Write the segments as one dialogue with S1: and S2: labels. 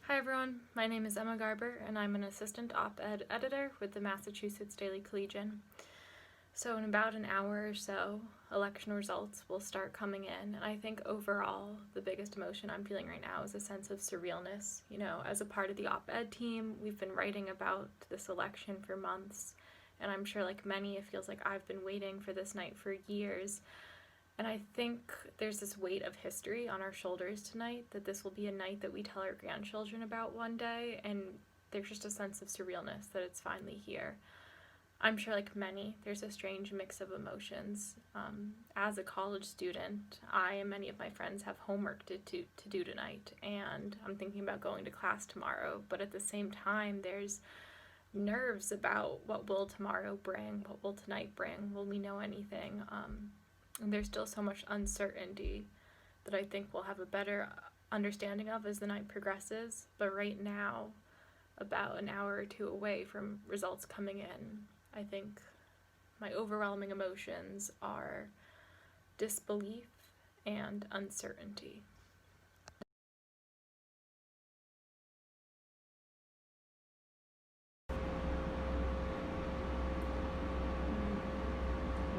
S1: Hi everyone, my name is Emma Garber and I'm an assistant op-ed editor with the Massachusetts Daily Collegian. So in about an hour or so, election results will start coming in, and I think overall the biggest emotion I'm feeling right now is a sense of surrealness. You know, as a part of the op-ed team, we've been writing about this election for months, and I'm sure like many, it feels like I've been waiting for this night for years. And I think there's this weight of history on our shoulders tonight, that this will be a night that we tell our grandchildren about one day, and there's just a sense of surrealness that it's finally here. I'm sure, like many, there's a strange mix of emotions. As a college student, I and many of my friends have homework to do tonight, and I'm thinking about going to class tomorrow, but at the same time, there's nerves about what will tomorrow bring, what will tonight bring, will we know anything? And there's still so much uncertainty that I think we'll have a better understanding of as the night progresses. But right now, about an hour or two away from results coming in, I think my overwhelming emotions are disbelief and uncertainty.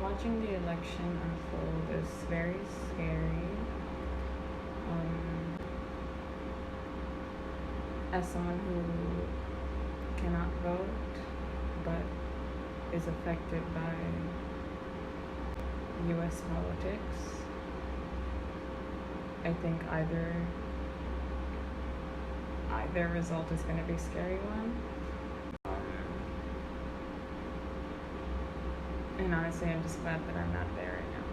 S2: Watching the election unfold is very scary. As someone who cannot vote but is affected by US politics, I think either result is going to be a scary one. And honestly, I'm just glad that I'm not there right now.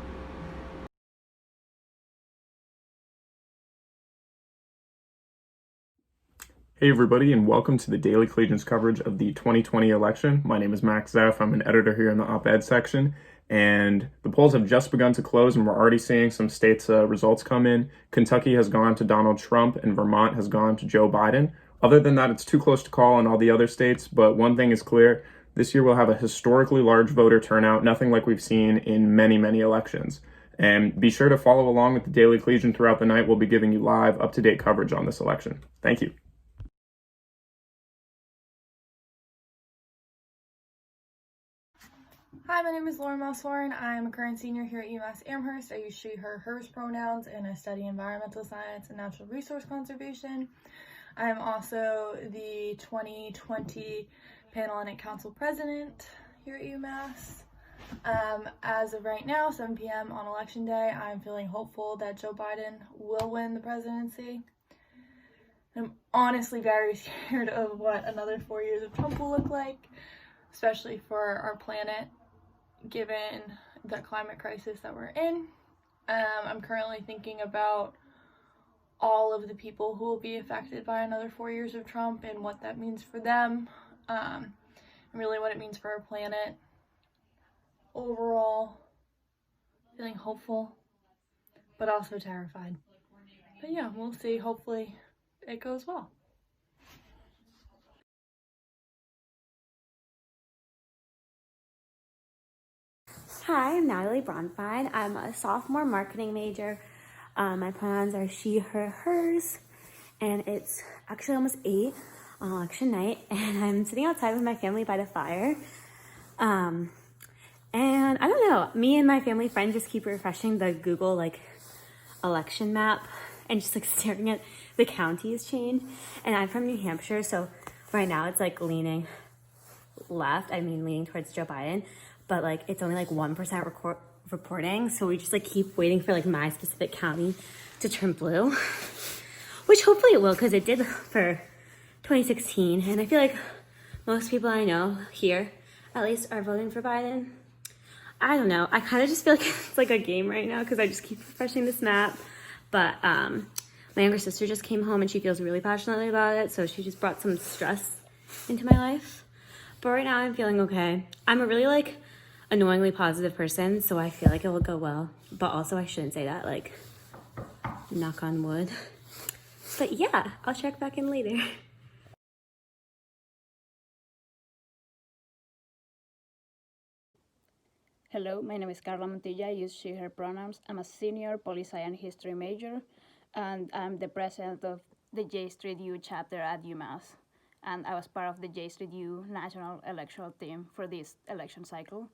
S3: Hey everybody, and welcome to the Daily Collegian's coverage of the 2020 election. My name is Max Zeff. I'm an editor here in the op-ed section, and the polls have just begun to close, and we're already seeing some states' results come in. Kentucky has gone to Donald Trump, and Vermont has gone to Joe Biden. Other than that, it's too close to call in all the other states, but one thing is clear. This year we'll have a historically large voter turnout, nothing like we've seen in many, many elections. And be sure to follow along with the Daily Collegian throughout the night. We'll be giving you live, up-to-date coverage on this election. Thank you.
S4: Hi, my name is Lauren Mosswarren. I'm a current senior here at UMass Amherst. I use she, her, hers pronouns, and I study environmental science and natural resource conservation. I am also the 2020 Panhellenic Council President here at UMass. As of right now, 7 p.m. on election day, I'm feeling hopeful that Joe Biden will win the presidency. I'm honestly very scared of what another 4 years of Trump will look like, especially for our planet, given the climate crisis that we're in. I'm currently thinking about all of the people who will be affected by another 4 years of Trump and what that means for them, and really what it means for our planet. Overall, feeling hopeful, but also terrified. But yeah, we'll see. Hopefully it goes well.
S5: Hi, I'm Natalie Bronfine. I'm a sophomore marketing major. My pronouns are she, her, hers, and it's actually almost 8 on election night, and I'm sitting outside with my family by the fire. And I don't know, me and my family friend just keep refreshing the Google election map and just staring at the counties change. And I'm from New Hampshire, so right now it's leaning left. Leaning towards Joe Biden, but it's only 1% reporting. So we just keep waiting for my specific county to turn blue, which hopefully it will, because it did for 2016. And I feel like most people I know here, at least, are voting for Biden. I don't know. I kind of just feel like it's a game right now, because I just keep refreshing this map. But my younger sister just came home and she feels really passionately about it. So she just brought some stress into my life. But right now I'm feeling okay. I'm a really annoyingly positive person, so I feel like it will go well. But also I shouldn't say that, knock on wood. But yeah, I'll check back in later.
S6: Hello, my name is Carla Montilla. I use she, her pronouns. I'm a senior poli-sci and history major, and I'm the president of the J Street U chapter at UMass, and I was part of the J Street U national electoral team for this election cycle.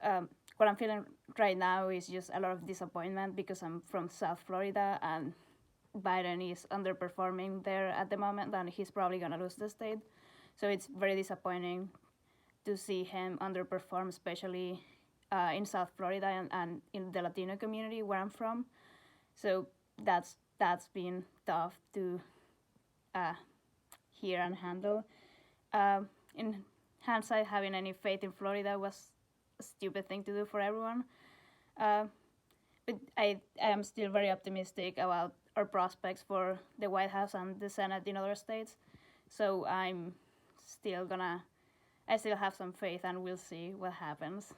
S6: What I'm feeling right now is just a lot of disappointment because I'm from South Florida and Biden is underperforming there at the moment, and he's probably gonna lose the state. So it's very disappointing to see him underperform, especially in South Florida and in the Latino community where I'm from. So that's been tough to hear and handle. In hindsight, having any faith in Florida was a stupid thing to do for everyone. But I am still very optimistic about our prospects for the White House and the Senate in other states. So I still have some faith, and we'll see what happens.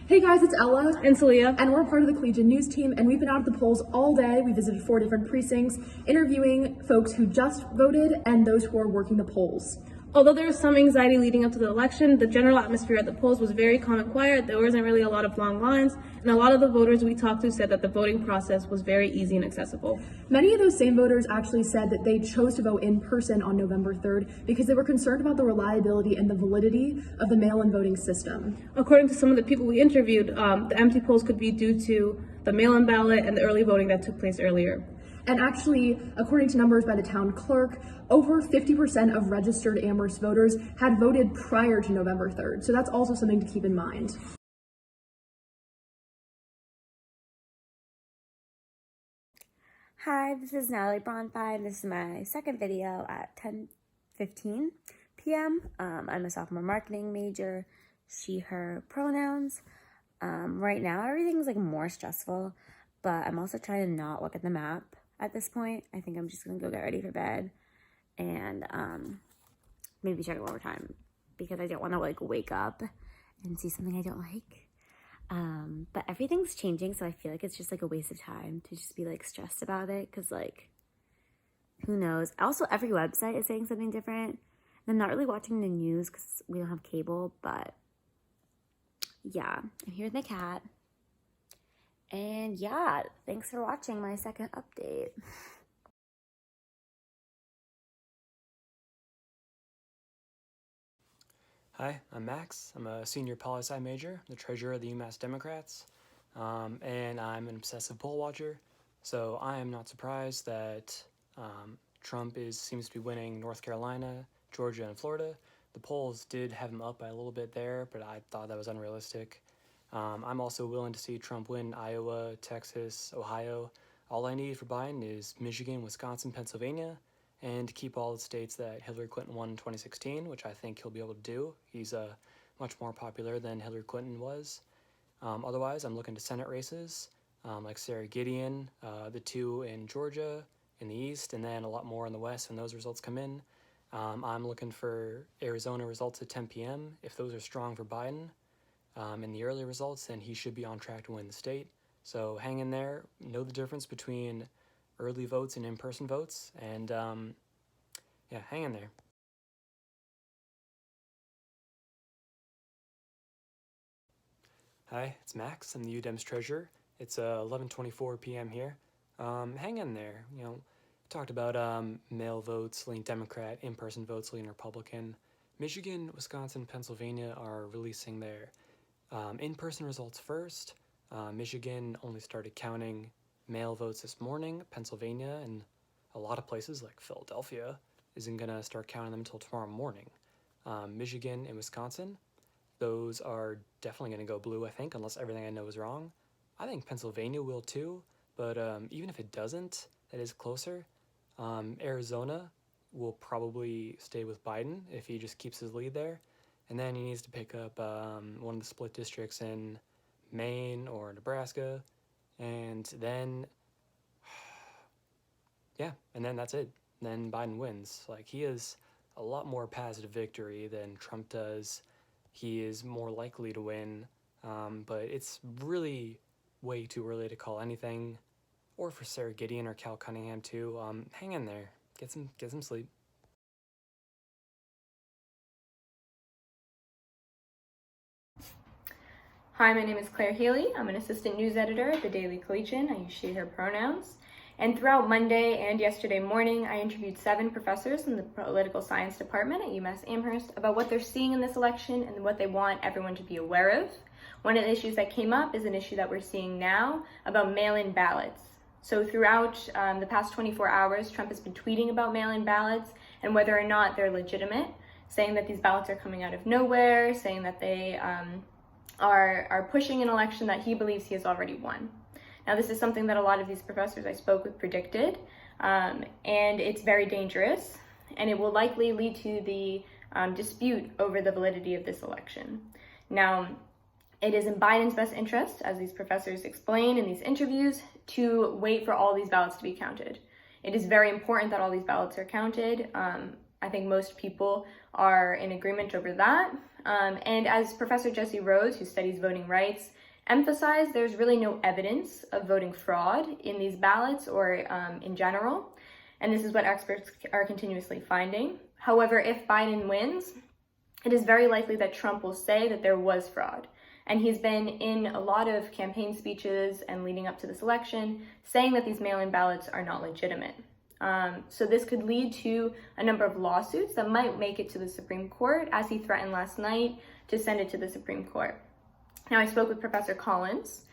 S7: Hey guys, it's Ella and Celia, and we're part of the Collegian News team, and we've been out at the polls all day. We visited 4 different precincts, interviewing folks who just voted and those who are working the polls.
S8: Although there was some anxiety leading up to the election, the general atmosphere at the polls was very calm and quiet. There wasn't really a lot of long lines, and a lot of the voters we talked to said that the voting process was very easy and accessible.
S7: Many of those same voters actually said that they chose to vote in person on November 3rd because they were concerned about the reliability and the validity of the mail-in voting system.
S8: According to some of the people we interviewed, the empty polls could be due to the mail-in ballot and the early voting that took place earlier.
S7: And actually, according to numbers by the town clerk, over 50% of registered Amherst voters had voted prior to November 3rd. So that's also something to keep in mind.
S5: Hi, this is Natalie Bronfine. This is my second video at 10:15 p.m. I'm a sophomore marketing major, she, her pronouns. Right now, everything's like more stressful, but I'm also trying to not look at the map at this point. I think I'm just gonna go get ready for bed and maybe check it one more time because I don't want to like wake up and see something I don't like. But everything's changing, so I feel like it's just like a waste of time to just be like stressed about it because like who knows. Also, every website is saying something different. I'm not really watching the news because we don't have cable, but yeah, I'm here with my cat. And yeah, thanks for watching my second update.
S9: Hi, I'm Max. I'm a senior poli-sci major, the treasurer of the UMass Democrats, and I'm an obsessive poll watcher. So I am not surprised that Trump seems to be winning North Carolina, Georgia, and Florida. The polls did have him up by a little bit there, but I thought that was unrealistic. I'm also willing to see Trump win Iowa, Texas, Ohio. All I need for Biden is Michigan, Wisconsin, Pennsylvania, and to keep all the states that Hillary Clinton won in 2016, which I think he'll be able to do. He's much more popular than Hillary Clinton was. Otherwise, I'm looking to Senate races, like Sarah Gideon, the 2 in Georgia in the East, and then a lot more in the West when those results come in. I'm looking for Arizona results at 10 p.m. If those are strong for Biden, in the early results, then he should be on track to win the state. So hang in there, know the difference between early votes and in-person votes, and yeah, hang in there. Hi, it's Max. I'm the UDEM's treasurer. It's 11:24 p.m. here. Hang in there. You know, talked about mail votes lean Democrat, in-person votes lean Republican. Michigan, Wisconsin, Pennsylvania are releasing their in-person results first. Michigan only started counting mail votes this morning. Pennsylvania and a lot of places like Philadelphia isn't going to start counting them until tomorrow morning. Michigan and Wisconsin, those are definitely going to go blue, I think, unless everything I know is wrong. I think Pennsylvania will too, but even if it doesn't, that is closer. Arizona will probably stay with Biden if he just keeps his lead there. And then he needs to pick up one of the split districts in Maine or Nebraska. And then, yeah, and then that's it. Then Biden wins. Like, he has a lot more paths to victory than Trump does. He is more likely to win, but it's really way too early to call anything. Or for Sarah Gideon or Cal Cunningham too. Hang in there. Get some sleep.
S10: Hi, my name is Claire Healy. I'm an assistant news editor at the Daily Collegian. I use she, her pronouns. And throughout Monday and yesterday morning, I interviewed 7 professors in the political science department at UMass Amherst about what they're seeing in this election and what they want everyone to be aware of. One of the issues that came up is an issue that we're seeing now about mail-in ballots. So throughout the past 24 hours, Trump has been tweeting about mail-in ballots and whether or not they're legitimate, saying that these ballots are coming out of nowhere, saying that they are pushing an election that he believes he has already won. Now, this is something that a lot of these professors I spoke with predicted, and it's very dangerous, and it will likely lead to the dispute over the validity of this election. Now, it is in Biden's best interest, as these professors explain in these interviews, to wait for all these ballots to be counted. It is very important that all these ballots are counted. I think most people are in agreement over that. And as Professor Jesse Rose, who studies voting rights, emphasized, there's really no evidence of voting fraud in these ballots or in general. And this is what experts are continuously finding. However, if Biden wins, it is very likely that Trump will say that there was fraud. And he's been in a lot of campaign speeches and leading up to this election saying that these mail-in ballots are not legitimate. So this could lead to a number of lawsuits that might make it to the Supreme Court, as he threatened last night to send it to the Supreme Court. Now, I spoke with Professor Collins,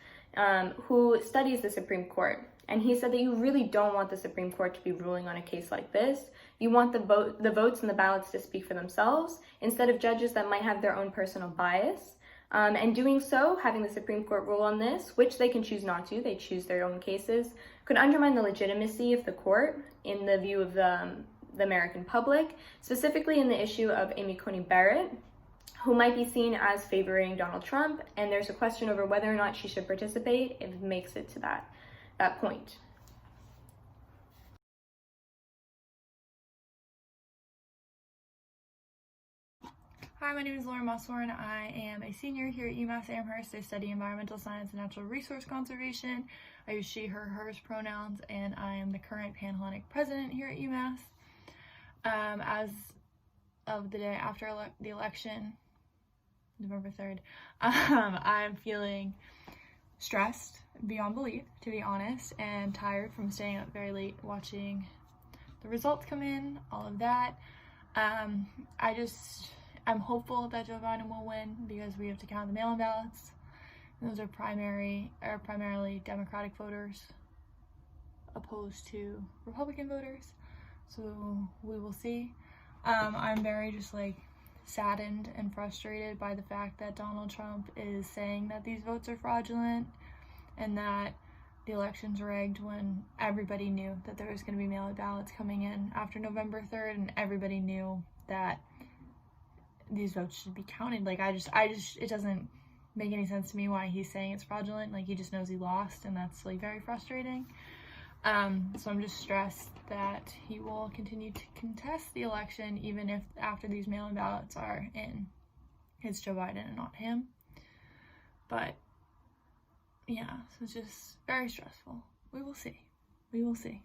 S10: who studies the Supreme Court, and he said that you really don't want the Supreme Court to be ruling on a case like this. You want the votes and the ballots to speak for themselves, instead of judges that might have their own personal bias. And doing so, having the Supreme Court rule on this, which they can choose not to, they choose their own cases, could undermine the legitimacy of the court in the view of the American public, specifically in the issue of Amy Coney Barrett, who might be seen as favoring Donald Trump, and there's a question over whether or not she should participate if it makes it to that point.
S4: Hi, my name is Laura Musshorn. I am a senior here at UMass Amherst. I study environmental science and natural resource conservation. I use she, her, hers pronouns, and I am the current Panhellenic president here at UMass. As of the day after the election, November 3rd, I'm feeling stressed beyond belief, to be honest, and tired from staying up very late watching the results come in, all of that. I'm hopeful that Joe Biden will win because we have to count the mail-in ballots. And those are primarily Democratic voters opposed to Republican voters. So we will see. I'm very saddened and frustrated by the fact that Donald Trump is saying that these votes are fraudulent and that the election's rigged when everybody knew that there was going to be mail-in ballots coming in after November 3rd, and everybody knew that these votes should be counted. It doesn't make any sense to me why he's saying it's fraudulent. He just knows he lost, and that's very frustrating. So I'm just stressed that he will continue to contest the election even if after these mail-in ballots are in, it's Joe Biden and not him. But yeah, so it's just very stressful. We will see.